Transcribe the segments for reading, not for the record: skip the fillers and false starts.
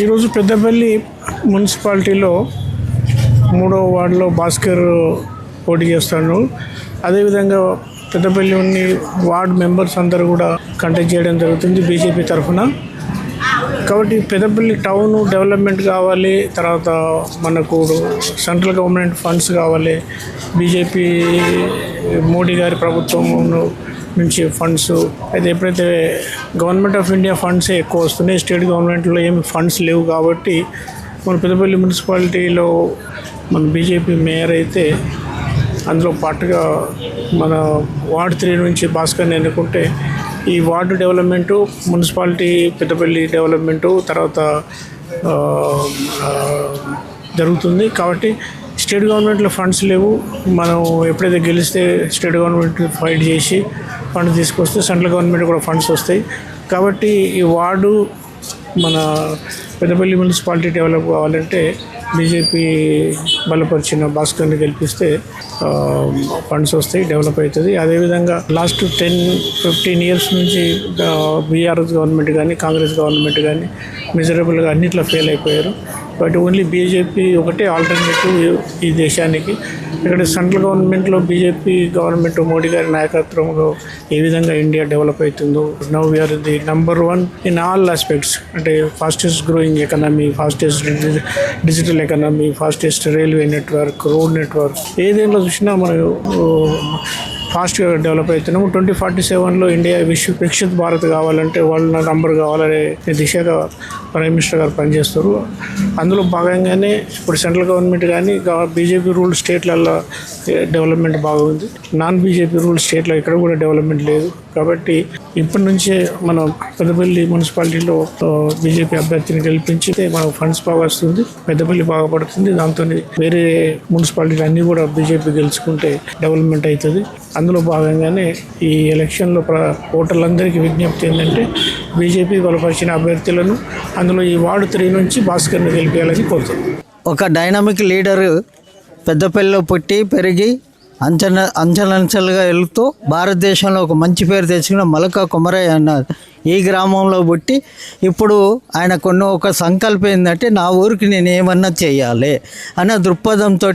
ఈరోజు పెద్దపల్లి మున్సిపాలిటీలో 3వ వార్డులో భాస్కర్ పోటీ చేస్తాడు. అదేవిధంగా పెద్దపల్లిలోని వార్డ్ మెంబర్స్ అందరూ కూడా కంటెస్ట్ చేయడం జరుగుతుంది బీజేపీ తరఫున. కాబట్టి పెద్దపల్లి టౌన్ డెవలప్మెంట్ కావాలి, తర్వాత మనకు సెంట్రల్ గవర్నమెంట్ ఫండ్స్ కావాలి, బీజేపీ మోడీ గారి ప్రభుత్వం నుంచి ఫండ్స్ అయితే ఎప్పుడైతే గవర్నమెంట్ ఆఫ్ ఇండియా ఫండ్సే ఎక్కువ వస్తున్నాయి, స్టేట్ గవర్నమెంట్లో ఏమి ఫండ్స్ లేవు. కాబట్టి మన పెద్దపల్లి మున్సిపాలిటీలో మన బీజేపీ మేయర్ అయితే అందులో పాటుగా మన వార్డ్ 3 నుంచి భాస్కర్ని ఎన్నుకుంటే ఈ ward development, municipality Peddapalli development తర్వాత జరుగుతుంది. కాబట్టి స్టేట్ గవర్నమెంట్లో ఫండ్స్ లేవు. మనం ఎప్పుడైతే గెలిస్తే స్టేట్ గవర్నమెంట్ ఫైట్ చేసి ఫండ్స్ తీసుకొస్తే సెంట్రల్ గవర్నమెంట్ కూడా ఫండ్స్ వస్తాయి. కాబట్టి ఈ వార్డు మన పెద్దపల్లి మున్సిపాలిటీ డెవలప్ కావాలంటే బీజేపీ బలపరిచిన భాస్కర్ని గెలిపిస్తే ఫండ్స్ వస్తాయి, డెవలప్ అవుతుంది. అదేవిధంగా లాస్ట్ 10-15 ఇయర్స్ నుంచి బీఆర్ఎస్ గవర్నమెంట్ కానీ కాంగ్రెస్ గవర్నమెంట్ కానీ మిజరబుల్గా అన్నిట్లో ఫెయిల్ అయిపోయారు. బట్ ఓన్లీ బీజేపీ ఒకటే ఆల్టర్నేటివ్ ఈ దేశానికి. ఇక్కడ సెంట్రల్ గవర్నమెంట్లో బీజేపీ గవర్నమెంట్ మోడీ గారి నాయకత్వంలో ఏ విధంగా ఇండియా డెవలప్ అవుతుందో, now we are the number 1 in all aspects. అంటే fastest growing economy, fastest digital economy, fastest railway network, road network, ఏదేంట్లో చూసినా మనం ఫాస్ట్గా డెవలప్ అవుతున్నాము. 2047లో ఇండియా వికసిత్ భారత్ కావాలంటే వరల్డ్ నంబర్ కావాలనే దిశగా ప్రైమ్ మినిస్టర్ గారు పనిచేస్తారు. అందులో భాగంగానే ఇప్పుడు సెంట్రల్ గవర్నమెంట్ కానీ బీజేపీ రూల్ స్టేట్లలో డెవలప్మెంట్ బాగుంది, నాన్ బీజేపీ రూల్ స్టేట్లో ఇక్కడ కూడా డెవలప్మెంట్ లేదు. కాబట్టి ఇప్పటి నుంచే మనం పెద్దపల్లి మున్సిపాలిటీలో బీజేపీ అభ్యర్థిని గెలిపించితే మనకు ఫండ్స్ బాగా వస్తుంది, పెద్దపల్లి బాగుపడుతుంది. దాంతో వేరే మున్సిపాలిటీలు అన్నీ కూడా బీజేపీ గెలుచుకుంటే డెవలప్మెంట్ అవుతుంది. అందులో భాగంగానే ఈ ఎలక్షన్లో ఓటర్లందరికీ విజ్ఞప్తి ఏంటంటే బీజేపీ బలపరిచిన అభ్యర్థులను అందులో ఈ వార్డు 3 నుంచి భాస్కర్ని గెలిపేయాలని కోరుతుంది. ఒక డైనమిక్ లీడరు పెద్దపల్లిలో పుట్టి పెరిగి అంచెలంచెలుగా వెళుతూ భారతదేశంలో ఒక మంచి పేరు తెచ్చుకున్న మలక కుమరయ్య అన్నారు. ఈ గ్రామంలో పుట్టి ఇప్పుడు ఆయన ఒక సంకల్పం ఏంటంటే నా ఊరికి నేను ఏమన్నా చేయాలి అన్న దృక్పథంతో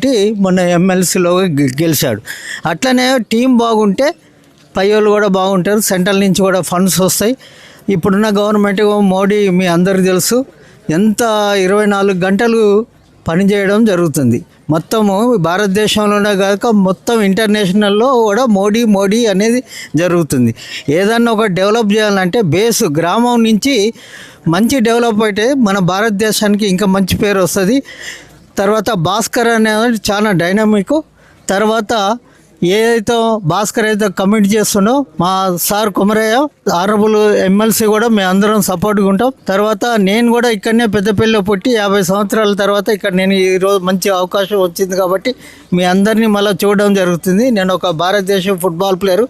మొన్న ఎమ్మెల్సీలో గెలిచాడు. అట్లనే టీం బాగుంటే పయ్యోళ్ళు కూడా బాగుంటారు, సెంట్రల్ నుంచి కూడా ఫండ్స్ వస్తాయి. ఇప్పుడున్న గవర్నమెంట్ మోడీ మీ అందరికీ తెలుసు ఎంత 24 గంటలు పనిచేయడం జరుగుతుంది. మొత్తము భారతదేశంలోనే కాక మొత్తం ఇంటర్నేషనల్లో కూడా మోడీ అనేది జరుగుతుంది. ఏదన్నా ఒక డెవలప్ చేయాలంటే బేస్ గ్రామం నుంచి మంచి డెవలప్ అయితే మన భారతదేశానికి ఇంకా మంచి పేరు వస్తుంది. తర్వాత భాస్కర్ అనేది చాలా డైనమిక్. తర్వాత ఏదైతే భాస్కర్ అయితే కమిట్ చేస్తుండో మా సార్ కుమరయ్య ఆనరబుల్ ఎమ్మెల్సీ కూడా మేము అందరం సపోర్ట్గా ఉంటాం. తర్వాత నేను కూడా ఇక్కడనే పెద్దపల్లిలో పుట్టి 50 సంవత్సరాల తర్వాత ఇక్కడ నేను ఈరోజు మంచి అవకాశం వచ్చింది కాబట్టి మీ అందరినీ మళ్ళీ చూడడం జరుగుతుంది. నేను ఒక భారతదేశం ఫుట్బాల్ ప్లేయరు,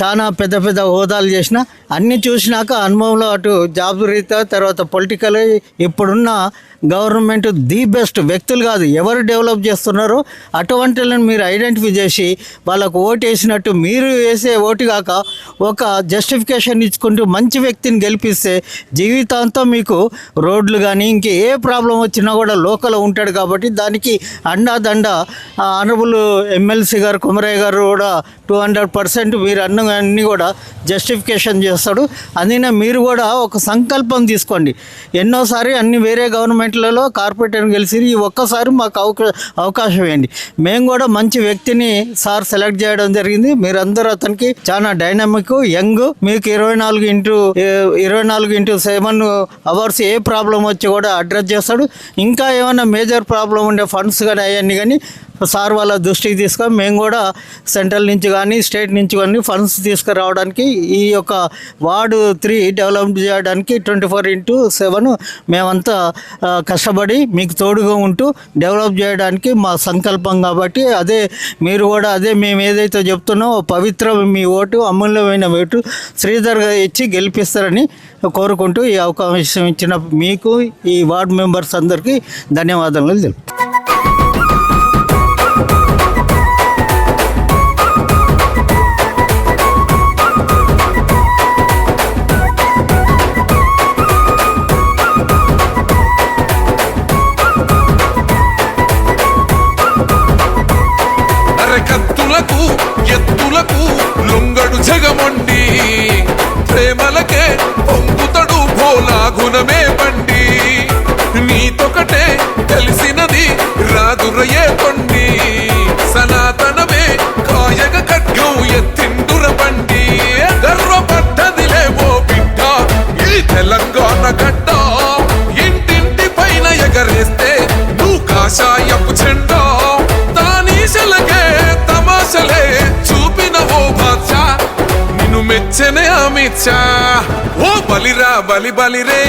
చాలా పెద్ద హోదాలు చేసిన అన్నీ చూసినాక అనుభవంలో అటు జాబ్ రీత్యా తర్వాత పొలిటికల్ ఇప్పుడున్న గవర్నమెంట్ ది బెస్ట్ వ్యక్తులు కాదు ఎవరు డెవలప్ చేస్తున్నారో అటువంటి మీరు ఐడెంటిఫై చేసి వాళ్ళకు ఓటు వేసినట్టు మీరు వేసే ఓటు కాక ఒక జస్టిఫికేషన్ ఇచ్చుకుంటూ మంచి వ్యక్తిని గెలిపిస్తే జీవితాంతం మీకు రోడ్లు కానీ ఇంకే ఏ ప్రాబ్లం వచ్చినా కూడా లోకల్ ఉంటాడు. కాబట్టి దానికి అండాదండ ఆనరబుల్ ఎమ్మెల్సీ గారు కుమరయ్య గారు కూడా 200% మీరు అన్నీ కూడా జస్టిఫికేషన్ చేస్తాడు. అందుకనే మీరు కూడా ఒక సంకల్పం తీసుకోండి. ఎన్నోసారి అన్ని వేరే గవర్నమెంట్లలో కార్పొరేటర్ని గెలిచి ఈ ఒక్కసారి మాకు అవకాశం ఇవ్వండి. మేము కూడా మంచి వ్యక్తిని సార్ సెలెక్ట్ చేయడం జరిగింది. మీరందరూ అతనికి చాలా డైనమిక్ యంగ్, మీకు 24x7 అవర్స్ ఏ ప్రాబ్లం వచ్చి కూడా అడ్రస్ చేస్తాడు. ఇంకా ఏమైనా మేజర్ ప్రాబ్లం ఉండే ఫండ్స్ కానీ అవన్నీ కానీ సార్ వాళ్ళ దృష్టికి తీసుకొని మేము కూడా సెంట్రల్ నుంచి కానీ స్టేట్ నుంచి కానీ ఫండ్స్ తీసుకురావడానికి ఈ యొక్క వార్డు 3 డెవలప్ చేయడానికి 24x7 మేమంతా కష్టపడి మీకు తోడుగా ఉంటూ డెవలప్ చేయడానికి మా సంకల్పం. కాబట్టి అదే మీరు కూడా అదే మేము ఏదైతే చెప్తున్నామో పవిత్ర మీ ఓటు అమూల్యమైన ఓటు శ్రీధర్గా ఇచ్చి గెలిపిస్తారని కోరుకుంటూ ఈ అవకాశం ఇచ్చిన మీకు ఈ వార్డు మెంబర్స్ అందరికీ ధన్యవాదాలు తెలుపు. తెలిసినది రాదురయే పండి సనాతనమే కాయగ ఖడ్గం ఎత్తిండుర బండి గర్వపడ్డదిలే ఓ బిడ్డ ఈ తెలంగాణ గడ్డ ఇంటింటి పైన ఎగరేస్తే నువ్వు కాషాయపు చెండా తానీశలకే తమాషలే చూపిన ఓ బాద్షా నిన్ను మెచ్చనే అమిత్ షా ఓ బలిరా బలి బలిరే